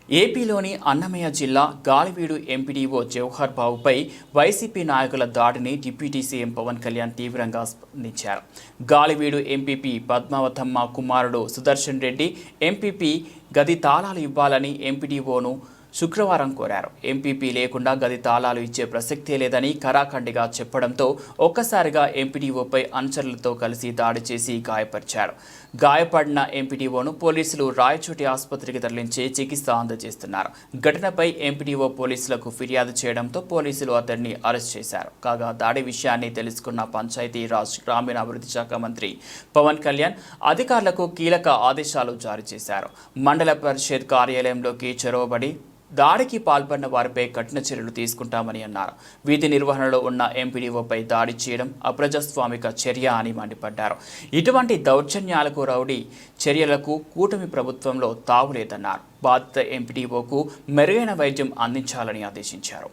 ఏపీలోని అన్నమయ్య జిల్లా Galiveedu MPDO Jawahar బాబుపై YCP నాయకుల దాడిని డిప్యూటీ సీఎం పవన్ కళ్యాణ్ తీవ్రంగా స్పందించారు. గాలివీడు ఎంపీపీ పద్మావతమ్మ కుమారుడు సుదర్శన్ రెడ్డి ఎంపీపీ గది తాళాలు ఇవ్వాలని ఎంపీడీఓను శుక్రవారం కోరారు. ఎంపీపీ లేకుండా గది తాళాలు ఇచ్చే ప్రసక్తే లేదని కరాఖండిగా చెప్పడంతో ఒక్కసారిగా ఎంపీడీఓపై అనుచరులతో కలిసి దాడి చేసి గాయపరిచారు. గాయపడిన ఎంపీడీఓను పోలీసులు రాయచోటి ఆసుపత్రికి తరలించి చికిత్స అందజేస్తున్నారు. ఘటనపై ఎంపీడీఓ పోలీసులకు ఫిర్యాదు చేయడంతో పోలీసులు అతడిని అరెస్ట్ చేశారు. కాగా దాడి విషయాన్ని తెలుసుకున్న పంచాయతీరాజ్ గ్రామీణాభివృద్ధి శాఖ మంత్రి పవన్ కళ్యాణ్ అధికారులకు కీలక ఆదేశాలు జారీ చేశారు. మండల పరిషత్ కార్యాలయంలోకి చొరవబడి దాడికి పాల్పడిన వారిపై కఠిన చర్యలు తీసుకుంటామని అన్నారు. వీధి నిర్వహణలో ఉన్న ఎంపీడీఓపై దాడి చేయడం అప్రజాస్వామిక చర్య అని మండిపడ్డారు. ఇటువంటి దౌర్జన్యాలకు రౌడీ చర్యలకు కూటమి ప్రభుత్వంలో తావులేదన్నారు. బాధిత ఎంపీడీఓకు మెరుగైన వైద్యం అందించాలని ఆదేశించారు.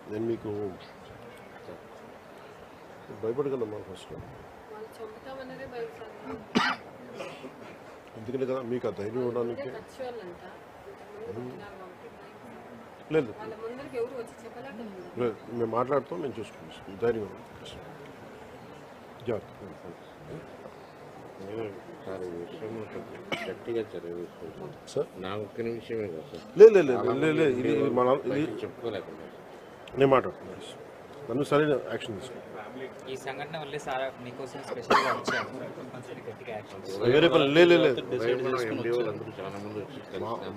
నేను మీకు భయపడగలమ్మా ఫస్ట్ ఎందుకంటే కదా మీకు ఆ ధైర్యం ఇవ్వడానికి లేదు మేము మాట్లాడుతాం, మేము చూసుకుంటాం ధైర్యం సార్. లేదు ఇది మన చెప్పుకోలేకుండా నేను మాట్లాడుతున్నాను. నన్ను సరైన యాక్షన్ తీసుకుంటాను. ఈ సంఘటన వల్లే సార్ మీకోసం స్పెషల్గా వచ్చాము. వేరే పని లేదు.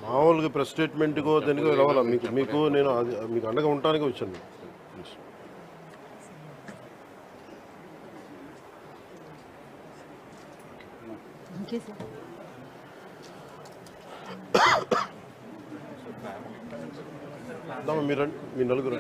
మామూలుగా ప్రెస్ స్టేట్మెంట్కో దేనికో రావాలా మీకు నేను మీకు అండగా ఉండటానికి వచ్చాను. మీరు మీ నలుగురు